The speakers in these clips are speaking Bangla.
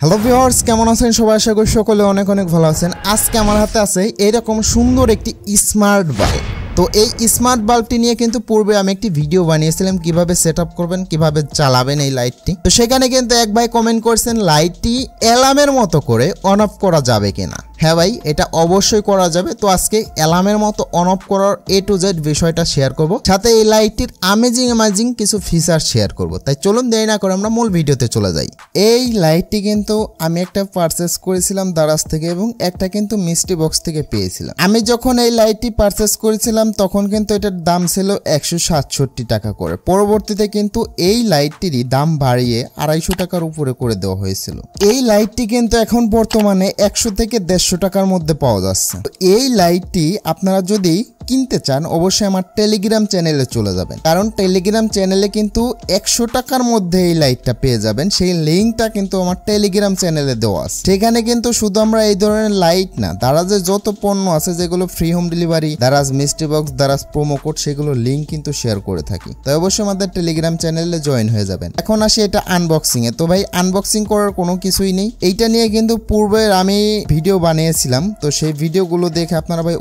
হ্যালো ভিউয়ার্স, কেমন আছেন সবাই? আশা করি সকলে অনেক অনেক ভালো আছেন। আজকে আমার হাতে আছে এরকম সুন্দর একটি স্মার্ট বাল্ব। তো এই স্মার্ট বাল্বটি নিয়ে কিন্তু পূর্বে আমি একটি ভিডিও বানিয়েছিলাম কিভাবে সেটআপ করবেন, কিভাবে চালাবেন এই লাইটটি। তো সেখানে কিন্তু এক ভাই কমেন্ট করেছেন লাইটটি অ্যালার্মের মতো করে অন অফ করা যাবে কিনা। হ্যাঁ ভাই, এটা অবশ্যই করা যাবে। তো আজকে অ্যালার্মের মতো অন অফ করার A to Z বিষয়টা শেয়ার করব, সাথে এই লাইটটির অ্যামেজিং কিছু ফিচার শেয়ার করব। তাই চলুন দেরি না করে আমরা মূল ভিডিওতে চলে যাই। এই লাইটটি কিন্তু আমি একটা পারচেস করেছিলাম দারাজ থেকে এবং একটা কিন্তু মিস্ট্রি বক্স থেকে পেয়েছিলাম। আমি যখন এই লাইটটি পারচেস করেছিলাম তখন কিন্তু এটার দাম ছিল 167 টাকা করে। পরবর্তীতে কিন্তু এই লাইটটিরই দাম বাড়িয়ে 250 টাকার উপরে করে দেওয়া হয়েছিল। এই লাইটটি কিন্তু এখন বর্তমানে 100 থেকে 150 টাকার মধ্যে পাওয়া যাচ্ছে। এই লাইটটি আপনারা যদি কিনতে চান অবশ্যই আমার টেলিগ্রাম চ্যানেলে চলে যাবেন, কারণ টেলিগ্রাম চ্যানেলে কিন্তু 100 টাকার মধ্যে এই লাইটটা পেয়ে যাবেন। সেই লিঙ্কটা কিন্তু আমার টেলিগ্রাম চ্যানেলে দেওয়া আছে। সেখানে কিন্তু শুধু আমরা এই ধরনের লাইট না, দারাজের যত পণ্য আছে যেগুলো free home delivery, Daraz mystery box, Daraz promo code, সেগুলো লিঙ্ক কিন্তু শেয়ার করে থাকি। তাই অবশ্যই আমাদের টেলিগ্রাম চ্যানেলে জয়েন হয়ে যাবেন। এখন আসি এটা আনবক্সিং এ। তো ভাই আনবক্সিং করার কোনো কিছুই নেই। এইটা নিয়ে কিন্তু পূর্বে আমি ভিডিও বানিয়েছিলাম। তো সেই ভিডিওগুলো দেখে আপনারা ভাই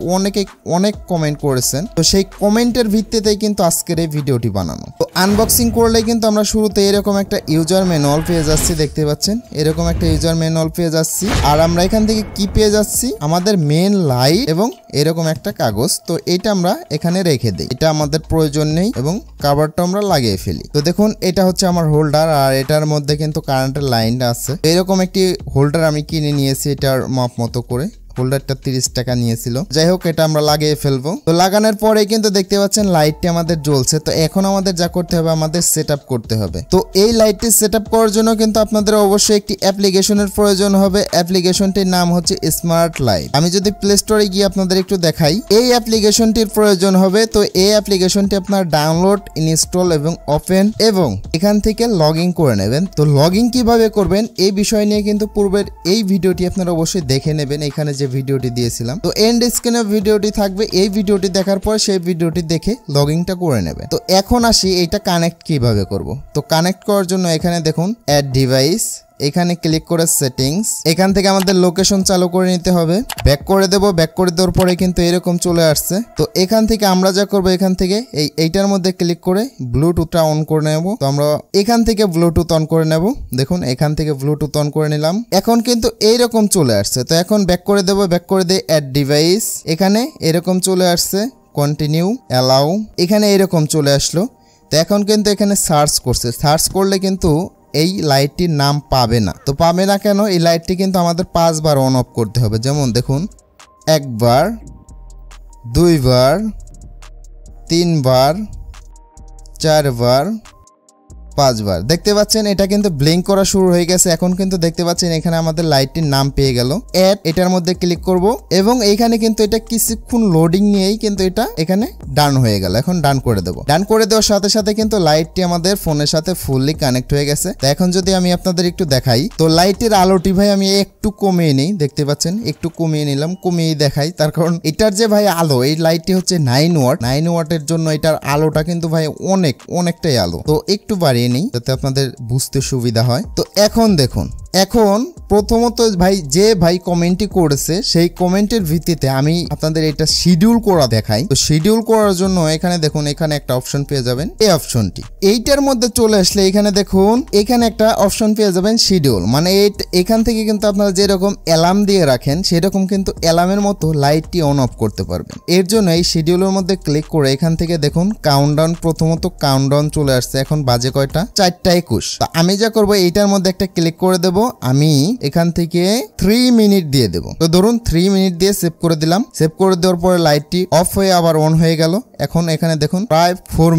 অনেক কমেন্ট করেছেন। তো সেই কমেন্টের ভিত্তিতেই কিন্তু আজকের এই ভিডিওটি বানানো। তো আনবক্সিং করলে কিন্তু আমরা শুরুতে এরকম একটা ইউজার ম্যানুয়াল পেয়ে যাচ্ছি, দেখতে পাচ্ছেন এরকম একটা ইউজার ম্যানুয়াল পেয়ে যাচ্ছি। আর আমরা এখান থেকে কি পেয়ে যাচ্ছি, আমাদের মেন লাইট এবং এরকম একটা কাগজ। তো এটা আমরা এখানে রেখে দিই, এটা আমাদের প্রয়োজন নেই এবং কভারটা আমরা লাগিয়ে ফেলি। তো দেখুন এটা হচ্ছে আমার হোল্ডার, আর এটার মধ্যে কিন্তু কারেন্টের লাইনটা আছে। এরকম একটি হোল্ডার আমি কিনে নিয়েছি এটার মাপ মতো করে। হোল্ডারটা 30 টাকা নিয়েছিল। যাই হোক, এটা আমরা লাগিয়ে ফেলবো। তো লাগানোর পরে কিন্তু দেখতে পাচ্ছেন লাইটটি আমাদের জ্বলছে। তো এখন আমাদের যা করতে হবে, আমাদের সেটআপ করতে হবে। তো এই লাইটটি সেটআপ করার জন্য কিন্তু আপনাদের অবশ্যই একটি অ্যাপ্লিকেশনের প্রয়োজন হবে। অ্যাপ্লিকেশনটির নাম হচ্ছে স্মার্ট লাইট। আমি যদি প্লে স্টোরে গিয়ে আপনাদের একটু দেখাই, এই অ্যাপ্লিকেশনটির প্রয়োজন হবে। তো এই অ্যাপ্লিকেশনটি আপনার ডাউনলোড, ইনস্টল এবং ওপেন এবং এখান থেকে লগ ইন করে নেবেন। তো লগ ইন কিভাবে করবেন এই বিষয় নিয়ে কিন্তু পূর্বের এই ভিডিওটি আপনারা অবশ্যই দেখে নেবেন, এখানে যে ভিডিওটি দিয়েছিলাম। তো এন্ড স্ক্রিনে ভিডিওটি থাকবে, এই ভিডিওটি দেখার পর সেই ভিডিওটি দেখে লগইনটা করে নেবে। তো এখন আসি এটা কানেক্ট কিভাবে করব। তো কানেক্ট করার জন্য এখানে দেখুন অ্যাড ডিভাইস, এখানে ক্লিক করে সেটিংস, এখান থেকে আমাদের লোকেশন চালু করে নিতে হবে। ব্যাক করে দেব, ব্যাক করে দেওয়ার পরে কিন্তু এরকম চলে আসছে। তো এখান থেকে আমরা যা করব, এখান থেকে এইটার মধ্যে ক্লিক করে ব্লুটুথটা অন করে নেব। তো আমরা এখান থেকে ব্লুটুথ অন করে নেব। দেখুন এখান থেকে ব্লুটুথ অন করে নিলাম। এখন কিন্তু এইরকম চলে আসছে। তো এখন ব্যাক করে দেব, ব্যাক করে দিয়ে অ্যাড ডিভাইস, এখানে এরকম চলে আসছে। কন্টিনিউ, অ্যালাউ, এখানে এরকম চলে আসলো। তো এখন কিন্তু এখানে সার্চ করছে, সার্চ করলে কিন্তু এই লাইটটির নাম পাবে না। তো পাবে না কেন? এই লাইটটি কিন্তু আমাদের 5 বার অন অফ করতে হবে। যেমন দেখুন 1 বার, 2 বার, 3 বার, 4 বার, 5 বার। দেখতে পাচ্ছেন এটা কিন্তু ব্লিঙ্ক করা শুরু হয়ে গেছে। এখন কিন্তু দেখতে পাচ্ছেন এখানে আমাদের লাইটটির নাম পেয়ে গেল। অ্যাড, এটার মধ্যে ক্লিক করব এবং এইখানে কিন্তু এটা কিছুক্ষণ লোডিং নিয়েই কিন্তু এটা এখানে ডান হয়ে গেল। এখন ডান করে দেব। ডান করে দেওয়ার সাথে সাথে কিন্তু লাইটটি আমাদের ফোনের সাথে ফুললি কানেক্ট হয়ে গেছে। তো এখন যদি আমি আপনাদের একটু দেখাই, তো লাইটের আলোটি ভাই আমি একটু কমিয়ে নিই। দেখতে পাচ্ছেন একটু কমিয়ে নিলাম, কমিয়ে দেখাই। তার কারণ এটার যে ভাই আলো, এই লাইটটি হচ্ছে 9 ওয়াট। 9 ওয়াটের জন্য এটার আলোটা কিন্তু ভাই অনেকটাই আলো। তো একটু বাড়িয়ে নেই যাতে আপনাদের বুঝতে সুবিধা হয়। তো এখন দেখুন, এখন প্রথমত ভাই কমেন্টটি করেছে, সেই কমেন্টের ভিত্তিতে আমি আপনাদের এটা শিডিউল করা দেখাই। তো শিডিউল করার জন্য এখানে দেখুন, এখানে একটা অপশন পেয়ে যাবেন। এই অপশনটি এইটার মধ্যে চলে আসলে এখানে দেখুন, এখানে একটা অপশন পেয়ে যাবেন শিডিউল। মানে এখান থেকে কিন্তু আপনারা যেরকম অ্যালার্ম দিয়ে রাখেন সেরকম কিন্তু অ্যালার্মের মতো লাইটটি অন অফ করতে পারবেন। এর জন্য এই শিডিউলের মধ্যে ক্লিক করে এখান থেকে দেখুন কাউন্টডাউন, প্রথমত কাউন্টডাউন চলে আসছে। এখন বাজে কয়টা? 4:21। তো আমি যা করবো, এইটার মধ্যে একটা ক্লিক করে দেব। আমি এখান থেকে 3 মিনিট দিয়ে দেব। তো ধরুন 3 মিনিট দিয়ে সেভ করে দিলাম। সেভ করে দেওয়ার পরে লাইটটি অফ হয়ে আবার অন হয়ে গেল। এখন এখানে দেখুন প্রায় 4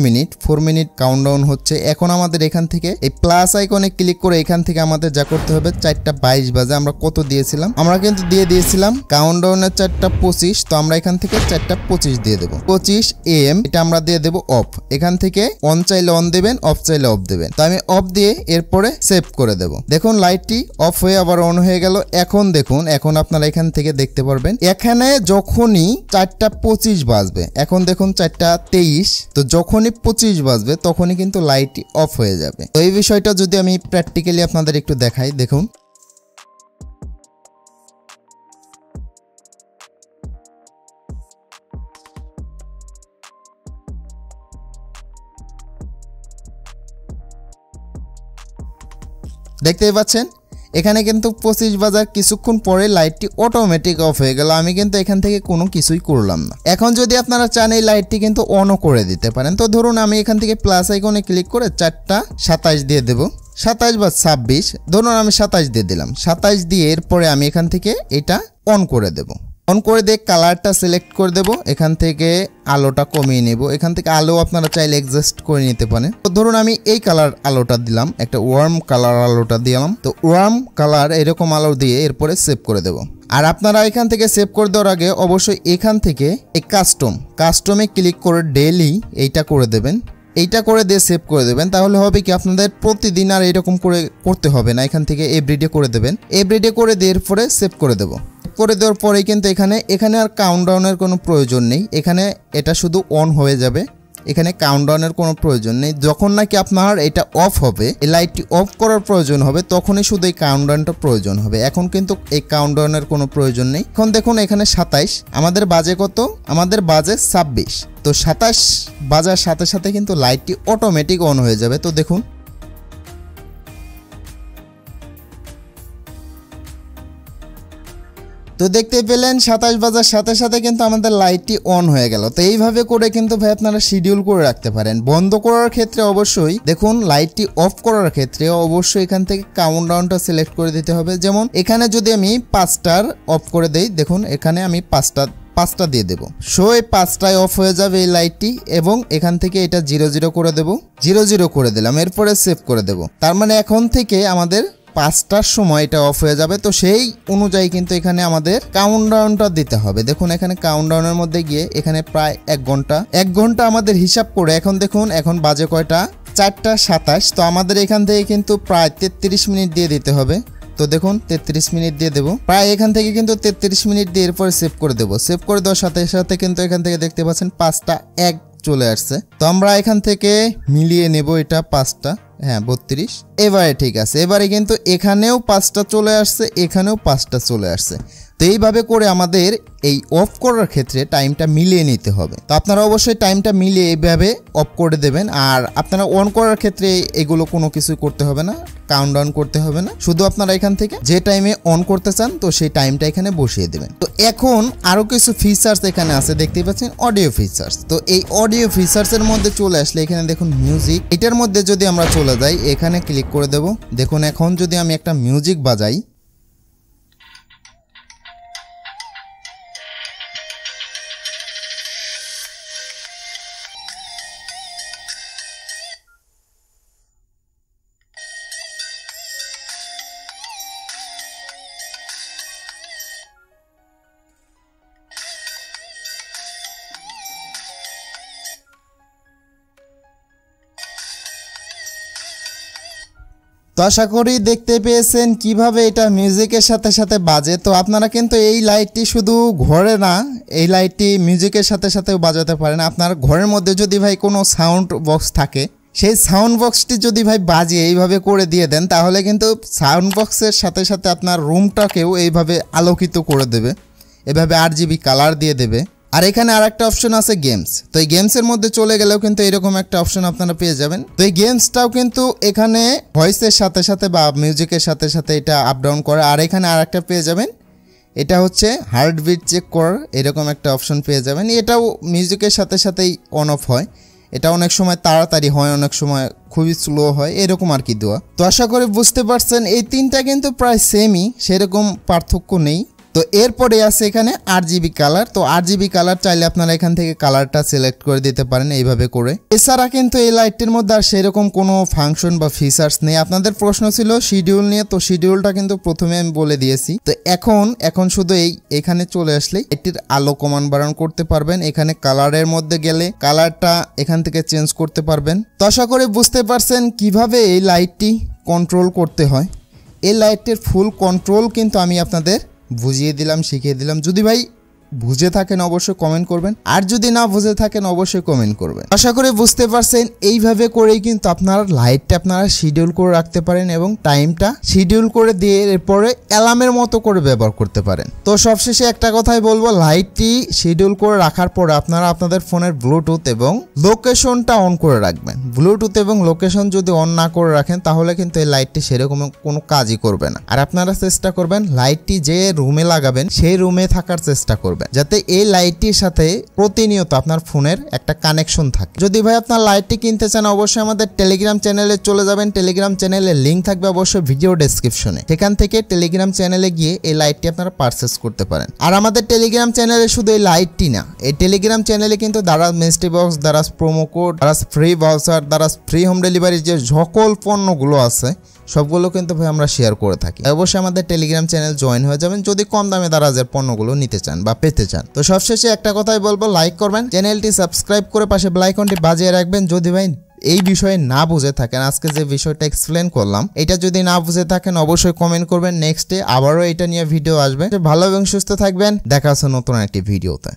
মিনিট কাউন্টডাউন হচ্ছে। এখন আমাদের এখান থেকে এই প্লাস আইকনে ক্লিক করে এখান থেকে আমাদের যা করতে হবে, 4:22 বাজে আমরা কত দিয়েছিলাম, আমরা কিন্তু দিয়ে দিয়েছিলাম কাউন্টডাউনের 4:25। তো আমরা এখান থেকে 4:25 দিয়ে দেবো। 25 AM এটা আমরা দিয়ে দেবো অফ। এখান থেকে অন চাইলে অন দেবেন, অফ চাইলে অফ দেবেন। তো আমি অফ দিয়ে এরপরে সেভ করে দেব। দেখুন লাইটটি অফ হয়ে আবার অন হয়ে গেল। এখন দেখুন, এখন আপনারা এখান থেকে দেখতে পারবেন এখানে যখনই 4:25 বাজবে, এখন দেখুন 4:23, তো যখনই 25 বাজবে তখনই কিন্তু লাইটটি অফ হয়ে যাবে। তো এই বিষয়টা যদি আমি প্র্যাকটিক্যালি আপনাদের একটু দেখাই, দেখুন দেখতেই পাচ্ছেন এখানে কিন্তু 25 বাজার কিছুক্ষণ পরে লাইটটি অটোমেটিক অফ হয়ে গেল। আমি কিন্তু এখান থেকে কোনো কিছুই করলাম না। এখন যদি আপনারা চান এই লাইটটি কিন্তু অনও করে দিতে পারেন। তো ধরুন আমি এখান থেকে প্লাস আইকনে ক্লিক করে 4টা 27 দিয়ে দেব, 27 বা 26, ধরুন আমি 27 দিয়ে দিলাম। 27 দিয়ে এরপরে আমি এখান থেকে এটা অন করে দেব। অন করে দিয়ে কালারটা সিলেক্ট করে দেব, এখান থেকে আলোটা কমিয়ে নেব। এখান থেকে আলো আপনারা চাইলে অ্যাডজাস্ট করে নিতে পারেন। তো ধরুন আমি এই কালার আলোটা দিলাম, একটা ওয়ার্ম কালার আলোটা দিলাম। তো ওয়ার্ম কালার এরকম আলো দিয়ে এরপরে সেভ করে দেব। আর আপনারা এখান থেকে সেভ করে দেওয়ার আগে অবশ্যই এখান থেকে এই কাস্টমে ক্লিক করে ডেইলি এইটা করে দেবেন। এইটা করে দিয়ে সেভ করে দেবেন। তাহলে হবে কি আপনাদের প্রতিদিন আর এরকম করে করতে হবে না। এখান থেকে এভরিডে করে দেবেন। এভরিডে করে দিয়ে এরপরে সেভ করে দেব। করে দেওয়ার পরে কিন্তু এখানে আর কাউন্টডাউনের কোনো প্রয়োজন নেই। এখানে এটা শুধু অন হয়ে যাবে। এখানে কাউন্টডাউনের কোনো প্রয়োজন নেই। যখন নাকি আপনার এটা অফ হবে, এই লাইটটি অফ করার প্রয়োজন হবে, তখনই শুধু এই কাউন্টডাউনটা প্রয়োজন হবে। এখন কিন্তু এই কাউন্টডাউনের কোনো প্রয়োজন নেই। এখন দেখুন এখানে 27, আমাদের বাজে কত? আমাদের বাজে 26। তো 27 বাজার সাথে সাথে কিন্তু লাইটটি অটোমেটিক অন হয়ে যাবে। তো দেখুন তো দেখতে পেলেন 27 বাজার সাথে সাথে কিন্তু আমাদের লাইটটি অন হয়ে গেল। তো এইভাবে করে কিন্তু ভাই আপনারা শিডিউল করে রাখতে পারেন। বন্ধ করার ক্ষেত্রে অবশ্যই দেখুন লাইটটি অফ করার ক্ষেত্রে অবশ্যই এখান থেকে কাউন্টডাউনটা সিলেক্ট করে দিতে হবে। যেমন এখানে যদি আমি 5টার অফ করে দেই, দেখুন এখানে আমি 5টা দিয়ে দেব। সো এই 5টায় অফ হয়ে যাবে এই লাইটটি এবং এখান থেকে এটা 00 করে দেব। 00 করে দিলাম, এরপরে সেভ করে দেব। তার মানে এখন থেকে আমাদের 5টার সময় এটা অফ হয়ে যাবে। তো সেই অনুযায়ী কিন্তু এখানে আমাদের কাউন্টডাউনটা দিতে হবে। দেখুন এখানে কাউন্টডাউনের মধ্যে গিয়ে এখানে প্রায় 1 ঘন্টা আমাদের হিসাব করে এখন দেখুন এখন বাজে কয়টা? 4টা 27। তো আমাদের এখান থেকে কিন্তু প্রায় 33 মিনিট দিয়ে দিতে হবে। তো দেখুন 33 মিনিট দিয়ে দেবো প্রায়। এখান থেকে কিন্তু 33 মিনিট দিয়ে এরপরে সেভ করে দেবো। সেভ করে দেওয়ার সাথে সাথে কিন্তু এখান থেকে দেখতে পাচ্ছেন 5টা 1 চলে আসছে। তো আমরা এখান থেকে মিলিয়ে নেব এটা 5টা, হ্যাঁ 32। এবারে ঠিক আছে, এবারে কিন্তু এখানেও 5টা চলে আসছে, এখানেও 5টা চলে আসছে। তো এইভাবে করে আমাদের এই অফ করার ক্ষেত্রে টাইমটা মিলিয়ে নিতে হবে। তো আপনারা অবশ্যই টাইমটা মিলিয়ে এইভাবে অফ করে দেবেন। আর আপনারা অন করার ক্ষেত্রে এগুলো কোনো কিছুই করতে হবে না, কাউন্টডাউন করতে হবে না। শুধু আপনারা এখান থেকে যে টাইমে অন করতে চান তো সেই টাইমটা এখানে বসিয়ে দেবেন। তো এখন আরো কিছু ফিচার্স এখানে আছে, দেখতেই পাচ্ছেন অডিও ফিচার্স। তো এই অডিও ফিচার্সের মধ্যে চলে আসলে এখানে দেখুন মিউজিক, এটার মধ্যে যদি আমরা চলে যাই এখানে ক্লিক করে দেব। দেখুন এখন যদি আমি একটা মিউজিক বাজাই, তো আশা করি দেখতে পেয়েছেন কিভাবে এটা মিউজিকের সাথে সাথে বাজে। তো আপনারা কিন্তু এই লাইটটি শুধু ঘরে না, এই লাইটটি মিউজিকের সাথে সাথেও বাজাতে পারেন। আপনার ঘরের মধ্যে যদি ভাই কোনো সাউন্ড বক্স থাকে, সেই সাউন্ড বক্সটি যদি ভাই বাজিয়ে এইভাবে করে দিয়ে দেন, তাহলে কিন্তু সাউন্ড বক্সের সাথে সাথে আপনার রুমটাকেও এইভাবে আলোকিত করে দেবে, এভাবে RGB কালার দিয়ে দেবে। আর এখানে আরেকটা অপশন আছে গেমস। তো এই গেমসের মধ্যে চলে গেলেও কিন্তু এরকম একটা অপশন আপনারা পেয়ে যাবেন। তো এই গেমসটাও কিন্তু এখানে ভয়েসের সাথে সাথে বা মিউজিকের সাথে সাথে এটা আপ ডাউন করে। আর এখানে আরেকটা পেয়ে যাবেন, এটা হচ্ছে হার্টবিট চেক করার, এরকম একটা অপশন পেয়ে যাবেন। এটাও মিউজিকের সাথে সাথেই অন অফ হয়। এটা অনেক সময় তাড়াতাড়ি হয়, অনেক সময় খুবই স্লো হয়, এরকম আর কি দেওয়া। তো আশা করি বুঝতে পারছেন এই তিনটা কিন্তু প্রায় সেমই, সেরকম পার্থক্য নেই। তো এরপরে আছে এখানে RGB কালার। তো RGB কালার চাইলে আপনারা এখান থেকে কালারটা সিলেক্ট করে দিতে পারেন এইভাবে করে। এছাড়া কিন্তু এই লাইটটির মধ্যে আর সেরকম কোনো ফাংশন বা ফিচার্স নেই। আপনাদের প্রশ্ন ছিল শিডিউল নিয়ে, তো শিডিউলটা কিন্তু প্রথমে আমি বলে দিয়েছি। তো এখন শুধু এখানে চলে আসলেই এটির আলো কমান বাড়ানো করতে পারবেন। এখানে কালারের মধ্যে গেলে কালারটা এখান থেকে চেঞ্জ করতে পারবেন। তো আশা করি বুঝতে পারছেন কিভাবে এই লাইটটি কন্ট্রোল করতে হয়। এই লাইটটির ফুল কন্ট্রোল কিন্তু আমি আপনাদের বুঝিয়ে দিলাম, শিখিয়ে দিলাম। যদি ভাই বুঝে থাকেন অবশ্যই কমেন্ট করবেন, আর যদি না বুঝে থাকেন অবশ্যই কমেন্ট করবেন। আশা করি বুঝতে পারছেন। এইভাবে করেই কিন্তু আপনারা লাইটটা আপনারা শিডিউল করে রাখতে পারেন এবং টাইমটা শিডিউল করে দিয়ে এরপরে অ্যালার্মের মতো করে ব্যবহার করতে পারেন। তো সবশেষে একটা কথাই বলবো, লাইটটি শিডিউল করে রাখার পরে আপনারা আপনাদের ফোনের ব্লুটুথ এবং লোকেশনটা অন করে রাখবেন। ব্লুটুথ এবং লোকেশন যদি অন না করে রাখেন তাহলে কিন্তু এই লাইটটি সেরকম কোনো কাজই করবে না। আর আপনারা চেষ্টা করবেন লাইটটি যে রুমে লাগাবেন সেই রুমে থাকার চেষ্টা করবেন, যাতে এই লাইটটির সাথে প্রতিনিয়ত আপনার ফোনের একটা কানেকশন থাকে। যদি ভাই আপনার লাইটটি কিনতে চান অবশ্যই আমাদের টেলিগ্রাম চ্যানেলে চলে যাবেন। টেলিগ্রাম চ্যানেলের লিঙ্ক থাকবে অবশ্যই ভিডিও ডেসক্রিপশনে, সেখান থেকে টেলিগ্রাম চ্যানেলে গিয়ে এই লাইটটি আপনারা পারচেস করতে পারেন। আর আমাদের টেলিগ্রাম চ্যানেলে শুধু এই লাইটটি না, এই টেলিগ্রাম চ্যানেলে কিন্তু Daraz mystery box, Daraz promo code, Daraz free voucher, Daraz free home delivery যে সকল পণ্যগুলো আছে সবগুলো কিন্তু ভাই আমরা শেয়ার করে থাকি। অবশ্যই আমাদের টেলিগ্রাম চ্যানেল জয়েন হয়ে যাবেন যদি কম দামে দারাজের পণ্যগুলো নিতে চান বা পেতে চান। তো সবশেষে একটা কথাই বলবো, লাইক করবেন, চ্যানেলটি সাবস্ক্রাইব করে পাশে বেল আইকনটি বাজিয়ে রাখবেন। যদি ভাই এই বিষয়ে না বুঝে থাকেন, আজকে যে বিষয়টা এক্সপ্লেন করলাম এটা যদি না বুঝে থাকেন অবশ্যই কমেন্ট করবেন। নেক্সটে আবারও এটা নিয়ে ভিডিও আসবে। ভালো এবং সুস্থ থাকবেন, দেখা হচ্ছে নতুন একটি ভিডিওতে।